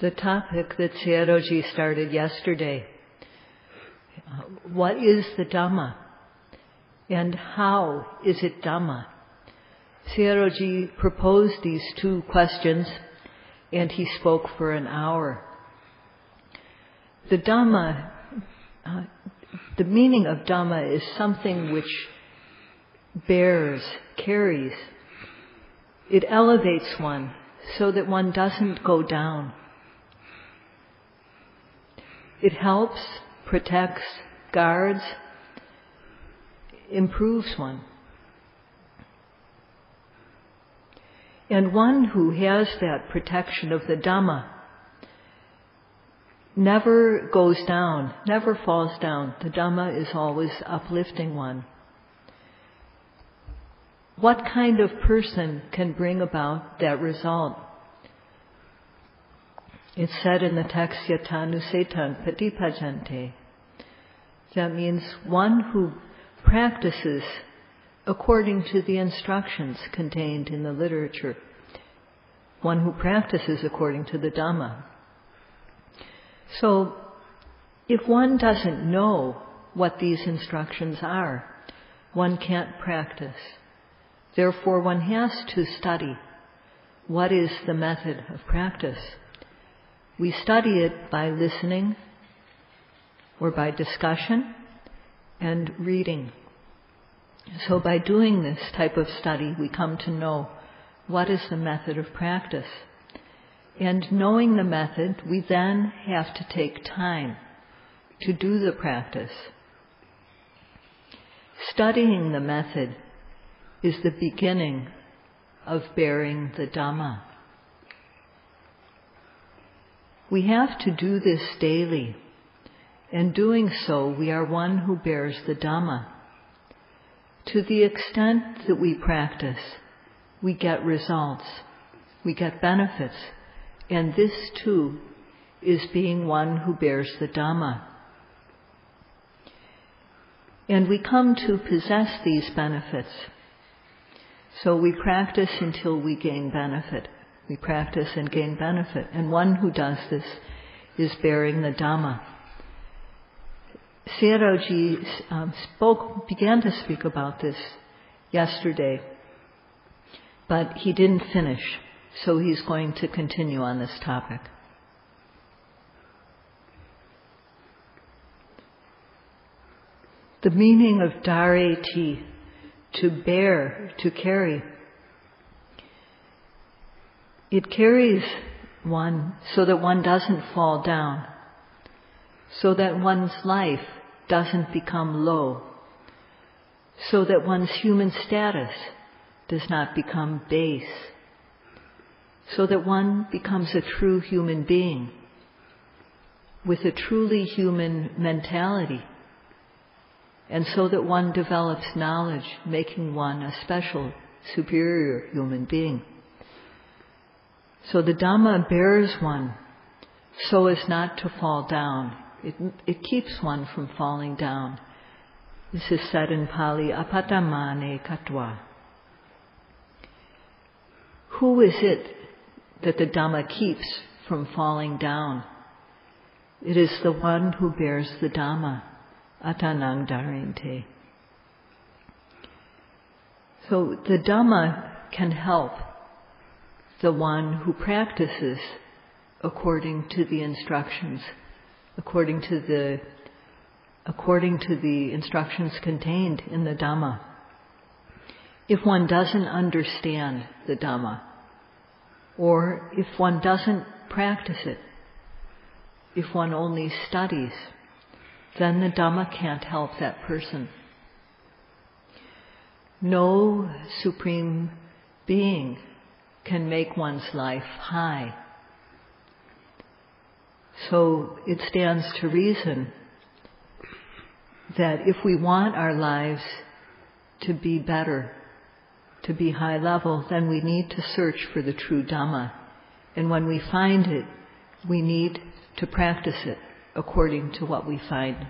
The topic that Sayadaw started yesterday. What is the Dhamma? And how is it Dhamma? Sayadaw proposed these two questions, and he spoke for an hour. The Dhamma, the meaning of Dhamma is something which bears, carries. It elevates one so that one doesn't go down. It helps, protects, guards, improves one. And one who has that protection of the Dhamma never goes down, never falls down. The Dhamma is always uplifting one. What kind of person can bring about that result? It's said in the text, Yatanusetan Patipajante. That means one who practices according to the instructions contained in the literature. One who practices according to the Dhamma. So, if one doesn't know what these instructions are, one can't practice. Therefore, one has to study what is the method of practice. We study it by listening or by discussion and reading. So by doing this type of study, we come to know what is the method of practice. And knowing the method, we then have to take time to do the practice. Studying the method is the beginning of bearing the Dhamma. We have to do this daily, and doing so, we are one who bears the Dhamma. To the extent that we practice, we get results, we get benefits, and this too is being one who bears the Dhamma. And we come to possess these benefits. So we practice until we gain benefit. We practice and gain benefit. And one who does this is bearing the Dhamma. Sayadaw began to speak about this yesterday, but he didn't finish, so he's going to continue on this topic. The meaning of dhareti, to bear, to carry. It carries one so that one doesn't fall down, so that one's life doesn't become low, so that one's human status does not become base, so that one becomes a true human being with a truly human mentality, and so that one develops knowledge, making one a special, superior human being. So the Dhamma bears one so as not to fall down. It keeps one from falling down. This is said in Pali, apatamane katva. Who is it that the Dhamma keeps from falling down? It is the one who bears the Dhamma, atanang dharente. So the Dhamma can help the one who practices according to the instructions, according to the instructions contained in the Dhamma. If one doesn't understand the Dhamma, or if one doesn't practice it, if one only studies, then the Dhamma can't help that person. No supreme being can make one's life high. So it stands to reason that if we want our lives to be better, to be high level, then we need to search for the true Dhamma. And when we find it, we need to practice it according to what we find.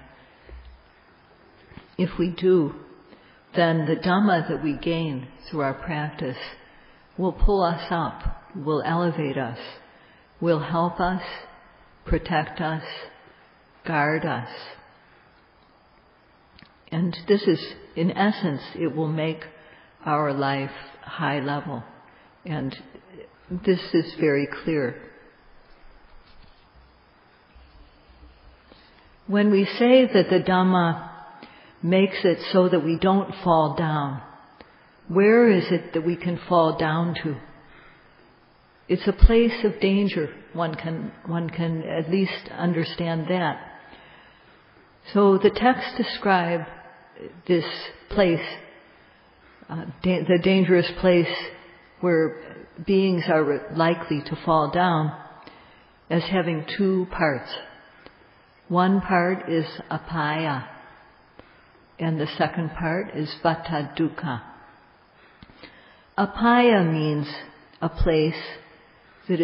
If we do, then the Dhamma that we gain through our practice will pull us up, will elevate us will help us, protect us, guard us. And this is, in essence, it will make our life high level. And this is very clear. When we say that the Dhamma makes it so that we don't fall down, where is it that we can fall down to? It's a place of danger. One can at least understand that. So the texts describe this place, the dangerous place where beings are likely to fall down, as having two parts. One part is apaya, and the second part is vata dukkha. Apaya means a place that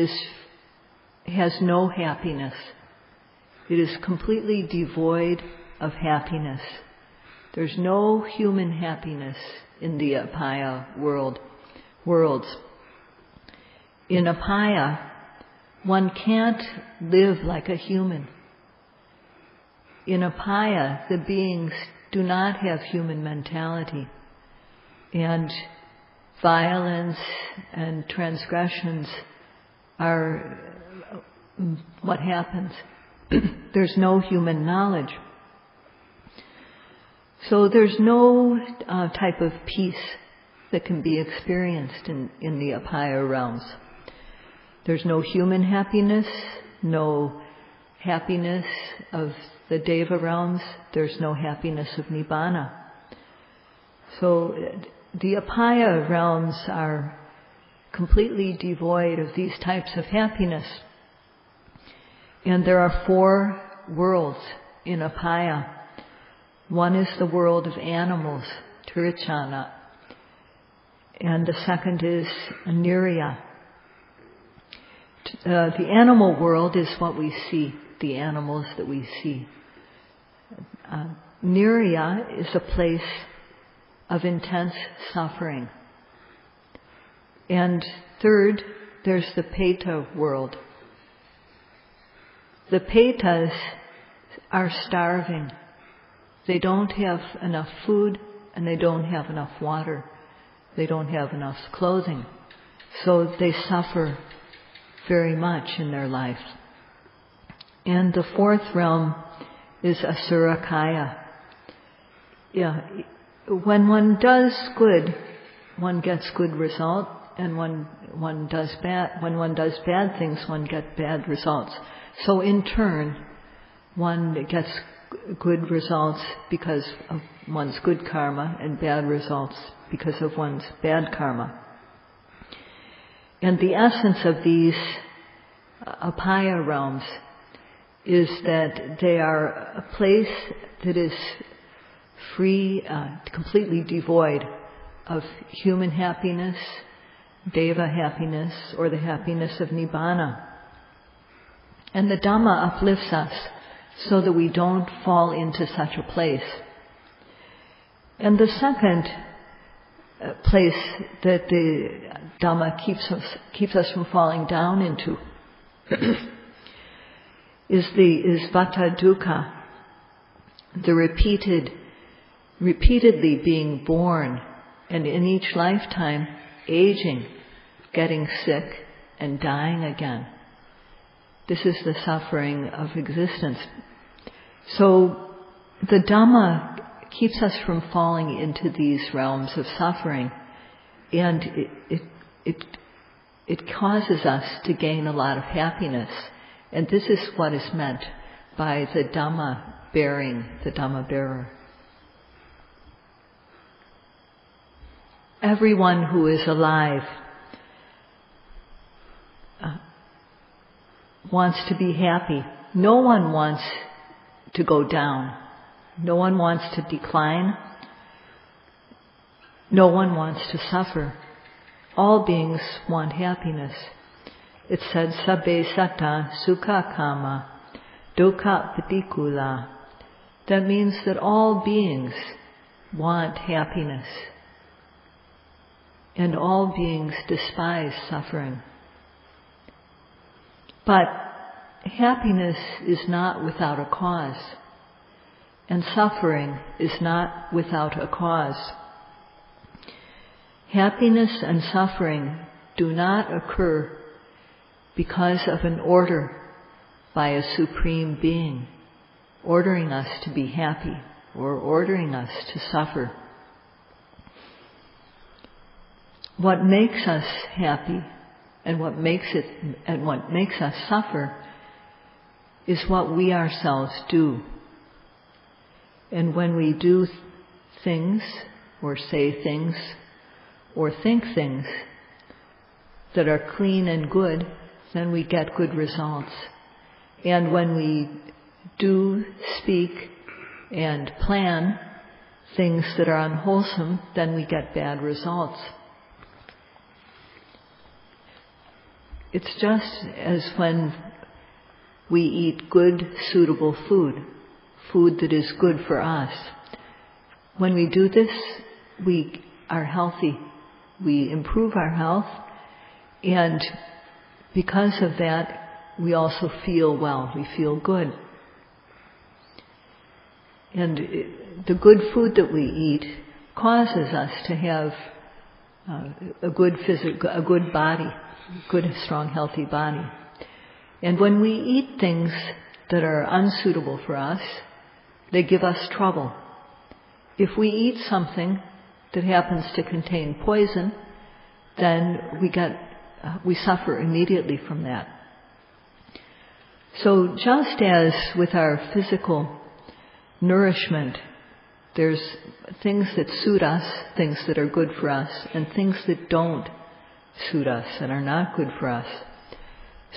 has no happiness. It is completely devoid of happiness. There's no human happiness in the apaya worlds. In apaya, one can't live like a human. In apaya, the beings do not have human mentality, and violence and transgressions are what happens. There's no human knowledge. So there's no type of peace that can be experienced in the apaya realms. There's no human happiness, no happiness of the Deva realms. There's no happiness of Nibbana. So the apaya realms are completely devoid of these types of happiness. And there are 4 worlds in apaya. One is the world of animals, Tirichana, and the second is Nirya. The animal world is what we see, the animals that we see. Nirya is a place of intense suffering. And third, there's the Peta world. The Petas are starving. They don't have enough food and they don't have enough water. They don't have enough clothing. So they suffer very much in their life. And the 4th realm is Asurakaya. When one does good, one gets good result, and when one does bad things, one gets bad results. So in turn, one gets good results because of one's good karma and bad results because of one's bad karma. And the essence of these apaya realms is that they are a place that is free, completely devoid of human happiness, deva happiness, or the happiness of Nibbana. And the Dhamma uplifts us so that we don't fall into such a place. And the second place that the Dhamma keeps us from falling down into is vata dukkha, the repeatedly being born, and in each lifetime aging, getting sick, and dying again. This is the suffering of existence. So the Dhamma keeps us from falling into these realms of suffering, and it causes us to gain a lot of happiness. And this is what is meant by the Dhamma bearer. Everyone who is alive wants to be happy. No one wants to go down. No one wants to decline. No one wants to suffer. All beings want happiness. It said, Sabbe Satta Sukha Kama Dukkha Patikula. That means that all beings want happiness. And all beings despise suffering. But happiness is not without a cause, and suffering is not without a cause. Happiness and suffering do not occur because of an order by a supreme being, ordering us to be happy or ordering us to suffer. What makes us happy and what makes us suffer is what we ourselves do. And when we do things or say things or think things that are clean and good, then we get good results. And when we do, speak, and plan things that are unwholesome, then we get bad results. It's just as when we eat good, suitable food that is good for us. When we do this, we are healthy. We improve our health, and because of that, we also feel well. We feel good. And the good food that we eat causes us to have a good body, good, strong, healthy body. And when we eat things that are unsuitable for us, they give us trouble. If we eat something that happens to contain poison, then we suffer immediately from that. So just as with our physical nourishment, there's things that suit us, things that are good for us, and things that don't suit us and are not good for us.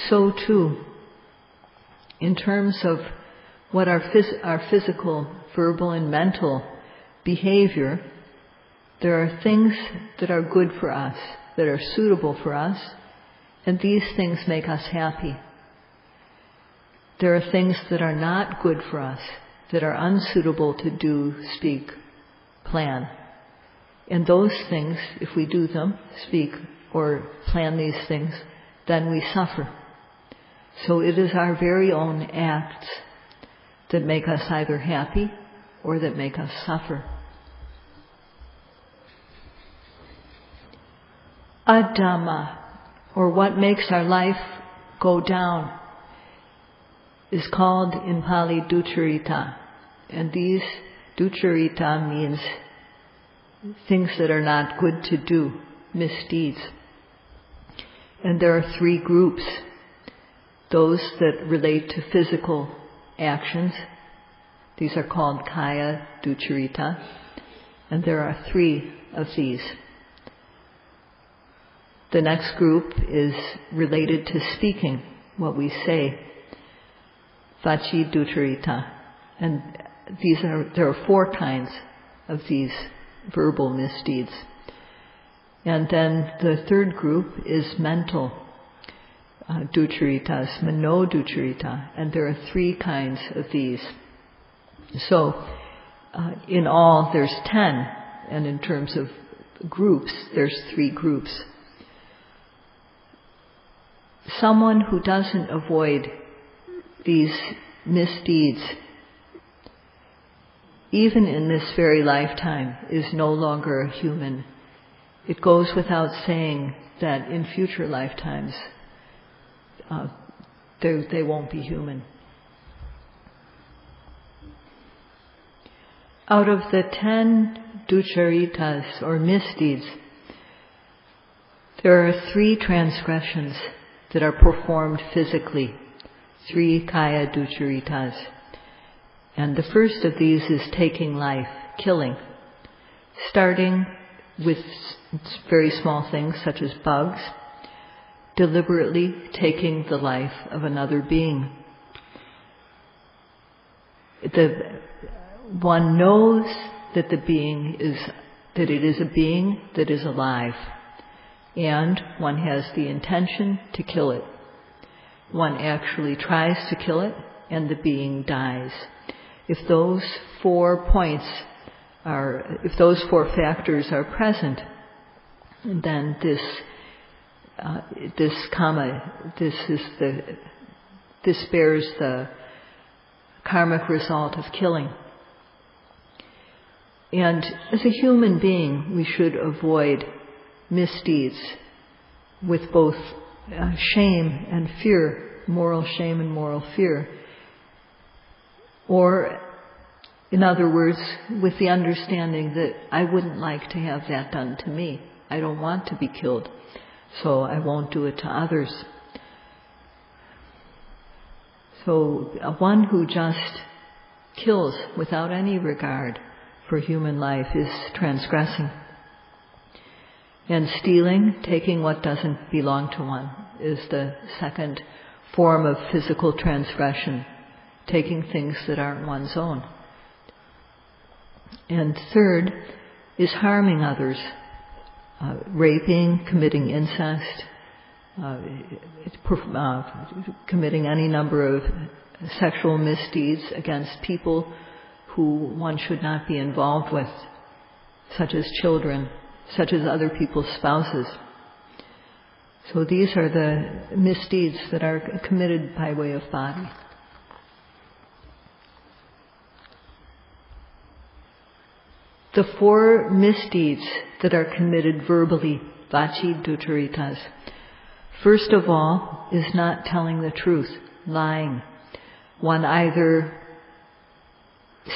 So too, in terms of what our physical, verbal, and mental behavior, there are things that are good for us, that are suitable for us, and these things make us happy. There are things that are not good for us, that are unsuitable to do, speak, plan. And those things, if we do them, speak, or plan these things, then we suffer. So it is our very own acts that make us either happy or that make us suffer. Dhamma, or what makes our life go down, is called in Pali duccharita. And these duccharita means things that are not good to do, misdeeds. And there are three groups. Those that relate to physical actions, these are called kaya duccharita, and there are three of these. The next group is related to speaking, what we say, vaci duccharita, and there are 4 kinds of these verbal misdeeds. And then the third group is mental duccaritas, mano duccharita, and there are 3 kinds of these. So in all there's 10, and in terms of groups there's 3 groups. Someone who doesn't avoid these misdeeds, even in this very lifetime, is no longer a human. It goes without saying that in future lifetimes they won't be human. Out of the 10 duccaritas or misdeeds, there are 3 transgressions that are performed physically, 3 kaya duccaritas. And the first of these is taking life, killing, starting with very small things such as bugs, deliberately taking the life of another being. One knows that it is a being that is alive, and one has the intention to kill it. One actually tries to kill it, and the being dies. If those 4 factors are present, then this this bears the karmic result of killing. And as a human being, we should avoid misdeeds with both shame and fear, moral shame and moral fear. Or, in other words, with the understanding that I wouldn't like to have that done to me. I don't want to be killed, so I won't do it to others. So one who just kills without any regard for human life is transgressing. And stealing, taking what doesn't belong to one, is the second form of physical transgression, taking things that aren't one's own. And third is harming others, raping, committing incest, committing any number of sexual misdeeds against people who one should not be involved with, such as children, such as other people's spouses. So these are the misdeeds that are committed by way of body. The 4 misdeeds that are committed verbally, vachi ducharitas. First of all is not telling the truth, lying. One either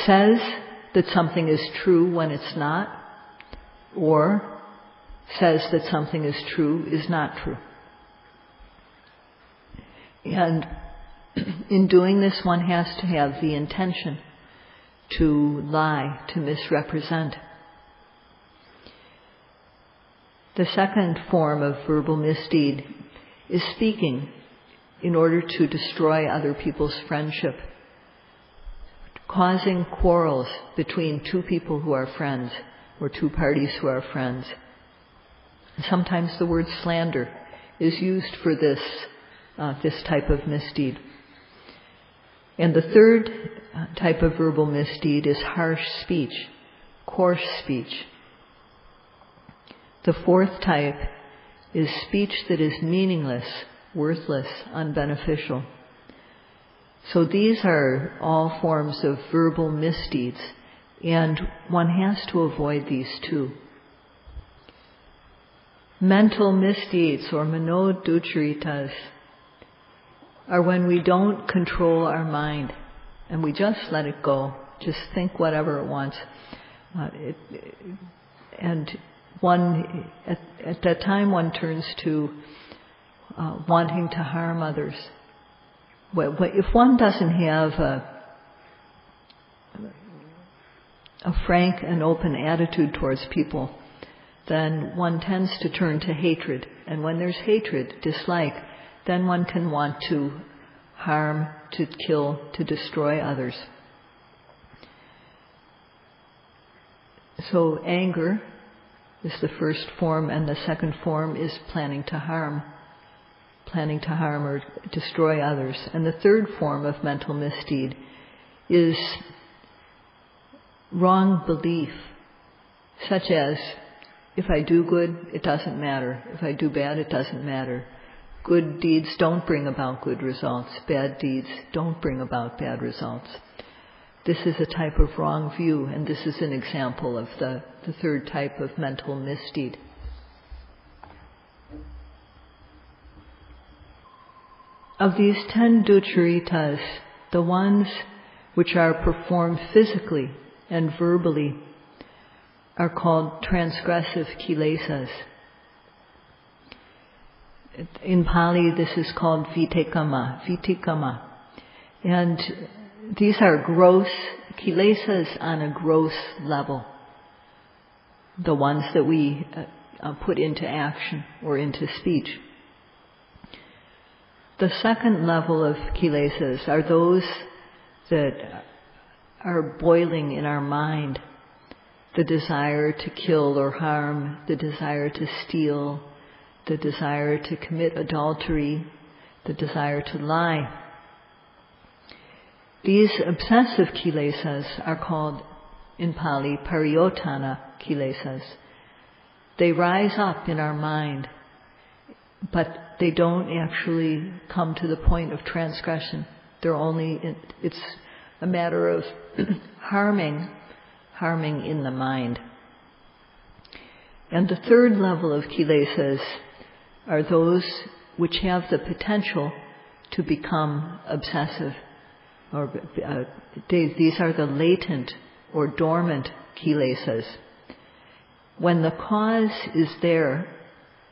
says that something is true when it's not, or says that something is true is not true. And in doing this, one has to have the intention to lie, to misrepresent. The second form of verbal misdeed is speaking in order to destroy other people's friendship, causing quarrels between 2 people who are friends, or 2 parties who are friends. Sometimes the word slander is used for this type of misdeed. And the third type of verbal misdeed is harsh speech, coarse speech. The fourth type is speech that is meaningless, worthless, unbeneficial. So these are all forms of verbal misdeeds, and one has to avoid these too. Mental misdeeds, or manoducharitas, are when we don't control our mind and we just let it go, just think whatever it wants. And one, at that time, one turns to wanting to harm others. If one doesn't have a frank and open attitude towards people, then one tends to turn to hatred. And when there's hatred, dislike, then one can want to harm, to kill, to destroy others. So anger is the first form, and the second form is planning to harm or destroy others. And the third form of mental misdeed is wrong belief, such as, if I do good, it doesn't matter. If I do bad, it doesn't matter. Good deeds don't bring about good results. Bad deeds don't bring about bad results. This is a type of wrong view, and this is an example of the third type of mental misdeed. Of these 10 ducharitas, the ones which are performed physically and verbally are called transgressive kilesas. In Pali, this is called vitikama. And these are gross kilesas on a gross level, the ones that we put into action or into speech. The second level of kilesas are those that are boiling in our mind. The desire to kill or harm, the desire to steal, the desire to commit adultery, the desire to lie. These obsessive kilesas are called, in Pali, pariyotana kilesas. They rise up in our mind but they don't actually come to the point of transgression. It's a matter of harming in the mind. And the third level of kilesas are those which have the potential to become obsessive. These are the latent or dormant kilesas. When the cause is there,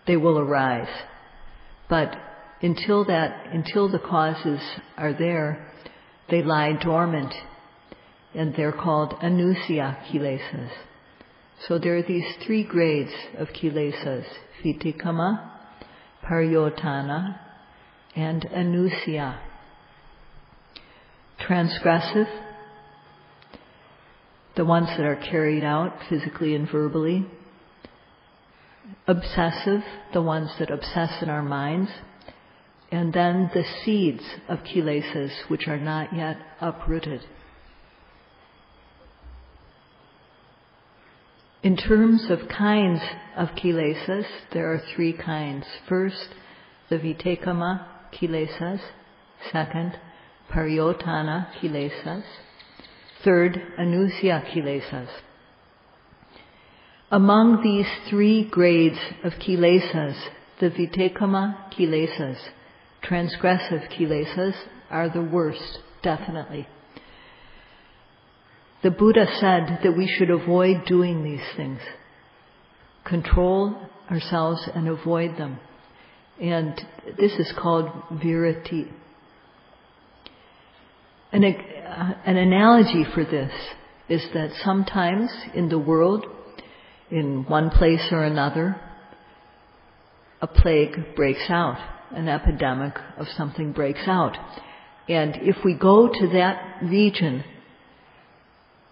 they will arise. But until the causes are there, they lie dormant, and they're called anusya kilesas. So there are these three grades of kilesas: vitikama, pariyotana, and anusya. Transgressive, the ones that are carried out physically and verbally. Obsessive, the ones that obsess in our minds. And then the seeds of kilesas which are not yet uprooted. In terms of kinds of kilesas, there are three kinds. First, the vitekama kilesas. Second, pariyotana kilesas. Third, anusya kilesas. Among these three grades of kilesas, the vitekama kilesas, transgressive kilesas, are the worst, definitely. The Buddha said that we should avoid doing these things. Control ourselves and avoid them. And this is called virati. An analogy for this is that sometimes in the world, in one place or another, a plague breaks out, an epidemic of something breaks out. And if we go to that region,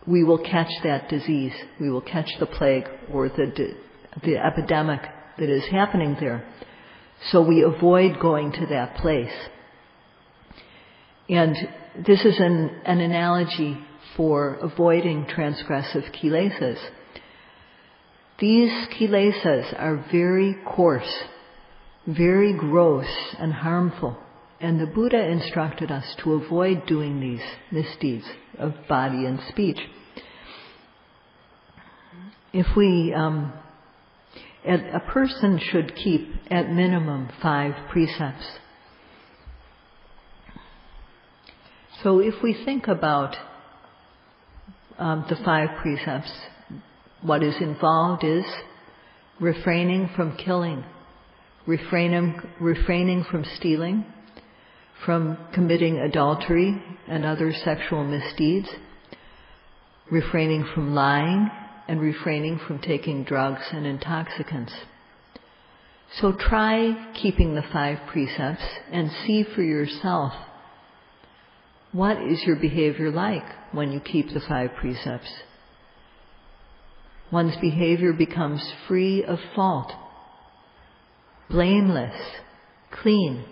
we will catch that disease. We will catch the plague or the epidemic that is happening there. So we avoid going to that place. And this is an analogy for avoiding transgressive kilesas. These kilesas are very coarse, very gross and harmful. And the Buddha instructed us to avoid doing these misdeeds of body and speech. If a person should keep at minimum 5 precepts. So if we think about the 5 precepts, what is involved is refraining from killing, refraining from stealing, from committing adultery and other sexual misdeeds, refraining from lying, and refraining from taking drugs and intoxicants. So try keeping the 5 precepts and see for yourself, what is your behavior like when you keep the 5 precepts? One's behavior becomes free of fault, blameless, clean.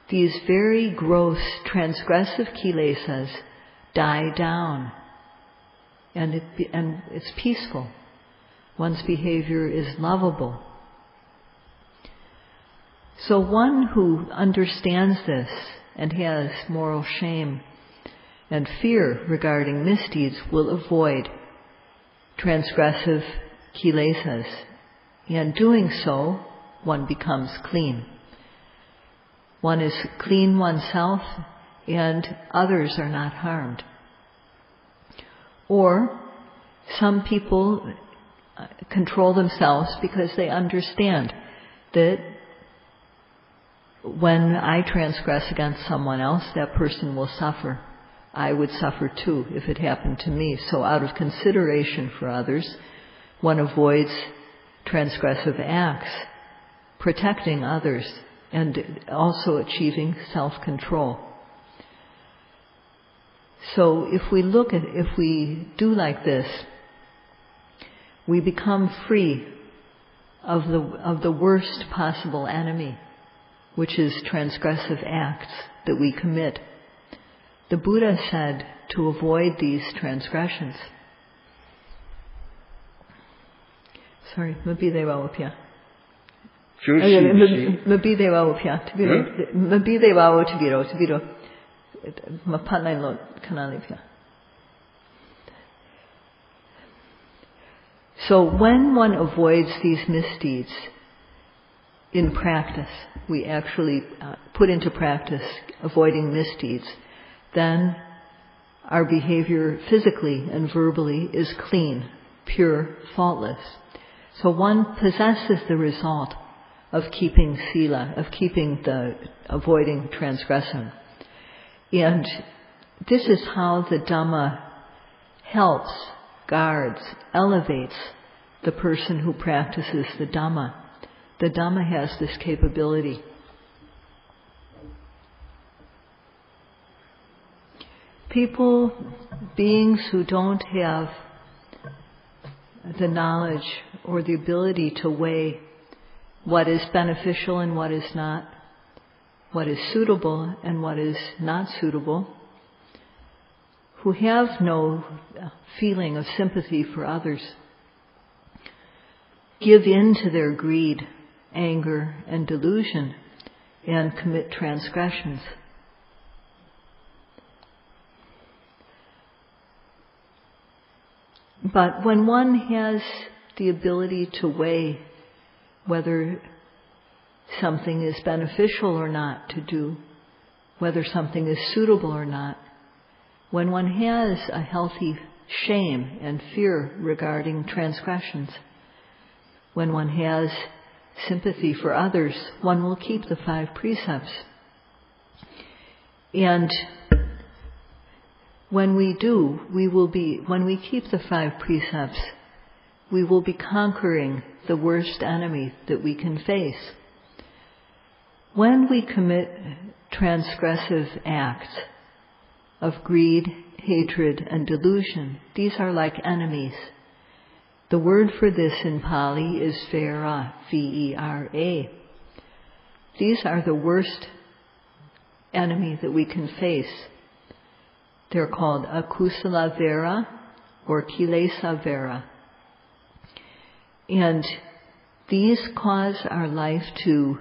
These very gross, transgressive kilesas die down, and it's peaceful. One's behavior is lovable. So one who understands this and has moral shame and fear regarding misdeeds will avoid transgressive kilesas. And doing so, one becomes clean. One is clean oneself and others are not harmed. Or some people control themselves because they understand that when I transgress against someone else, that person will suffer. I would suffer too if it happened to me. So out of consideration for others, one avoids transgressive acts, protecting others, and also achieving self-control. So if we do like this, we become free of the worst possible enemy, which is transgressive acts that we commit. The Buddha said to avoid these transgressions. Sorry, Mabidevawapya. So when one avoids these misdeeds in practice, we actually put into practice avoiding misdeeds, then our behavior physically and verbally is clean, pure, faultless. So one possesses the result of keeping Sila, of avoiding transgression. And this is how the Dhamma helps, guards, elevates the person who practices the Dhamma. The Dhamma has this capability. Beings who don't have the knowledge or the ability to weigh what is beneficial and what is not, what is suitable and what is not suitable, who have no feeling of sympathy for others, give in to their greed, anger, and delusion, and commit transgressions. But when one has the ability to weigh whether something is beneficial or not to do, whether something is suitable or not, when one has a healthy shame and fear regarding transgressions, when one has sympathy for others, one will keep the 5 precepts. And when we do, when we keep the 5 precepts, we will be conquering the worst enemy that we can face. When we commit transgressive acts of greed, hatred, and delusion, these are like enemies. The word for this in Pali is Vera, V-E-R-A. These are the worst enemy that we can face. They're called Akusala Vera or Kilesa Vera. And these cause our life to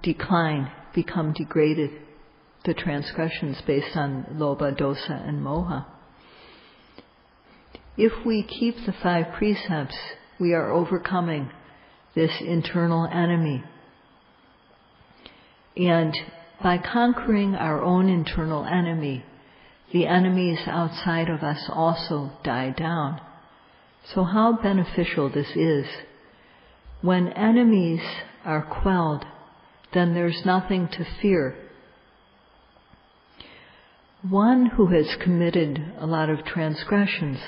decline, become degraded, the transgressions based on Lobha, Dosa, and Moha. If we keep the 5 precepts, we are overcoming this internal enemy. And by conquering our own internal enemy, the enemies outside of us also die down. So how beneficial this is. When enemies are quelled, then there's nothing to fear. One who has committed a lot of transgressions,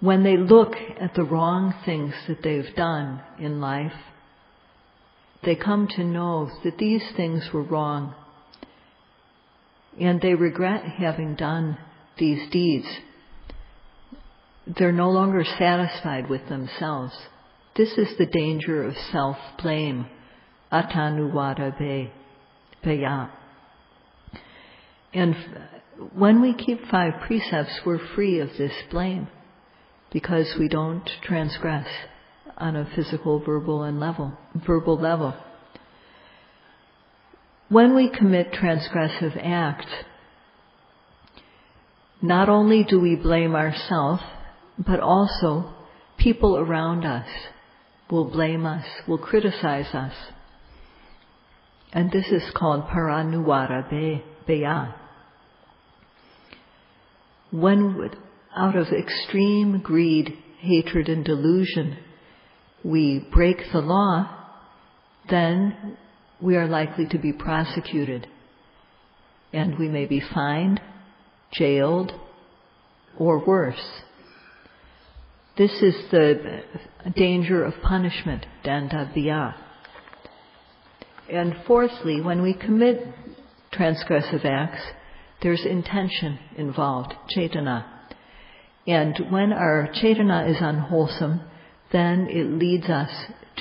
when they look at the wrong things that they've done in life, they come to know that these things were wrong, and they regret having done these deeds. They're no longer satisfied with themselves. This is the danger of self-blame, atanuvada beya. And when we keep 5 precepts, we're free of this blame, because we don't transgress on a physical, verbal level. When we commit transgressive acts, not only do we blame ourselves, but also people around us will blame us, will criticize us. And this is called paranuvada beya. When out of extreme greed, hatred, and delusion, we break the law, then we are likely to be prosecuted. And we may be fined, jailed, or worse. This is the danger of punishment, dandabhya. And fourthly, when we commit transgressive acts, there's intention involved, cetana. And when our cetana is unwholesome, then it leads us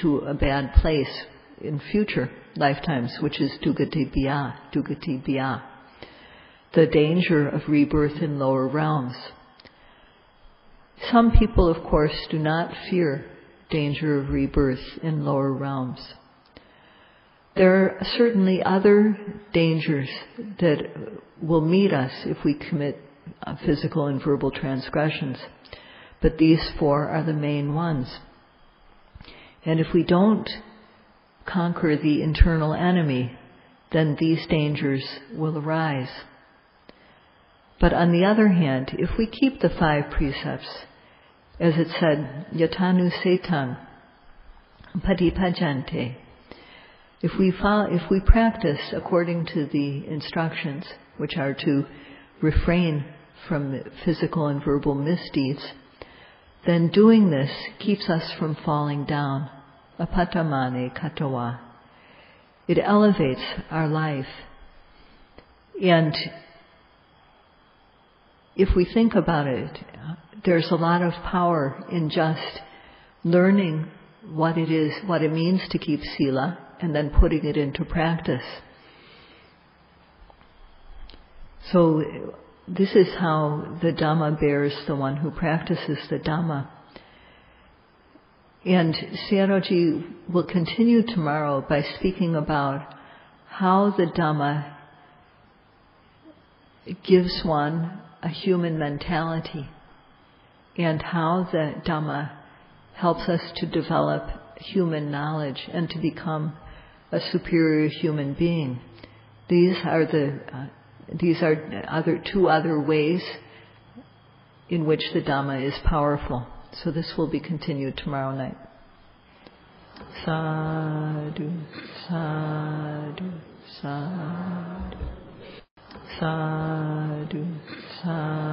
to a bad place in future lifetimes, which is dugati bhya, the danger of rebirth in lower realms. Some people, of course, do not fear danger of rebirth in lower realms. There are certainly other dangers that will meet us if we commit physical and verbal transgressions, but these 4 are the main ones. And if we don't conquer the internal enemy, then these dangers will arise. But on the other hand, if we keep the 5 precepts, as it said, yatanu setang patipajante, if we practice according to the instructions, which are to refrain from physical and verbal misdeeds, then doing this keeps us from falling down. Apatamane katawa. It elevates our life. And if we think about it, there's a lot of power in just learning what it means to keep Sila, and then putting it into practice. So this is how the Dhamma bears the one who practices the Dhamma. And Sayadaw will continue tomorrow by speaking about how the Dhamma gives one a human mentality, and how the Dhamma helps us to develop human knowledge and to become a superior human being. These are 2 other ways in which the Dhamma is powerful. So this will be continued tomorrow night. Sadhu, sadhu, sadhu, sadhu, sadhu.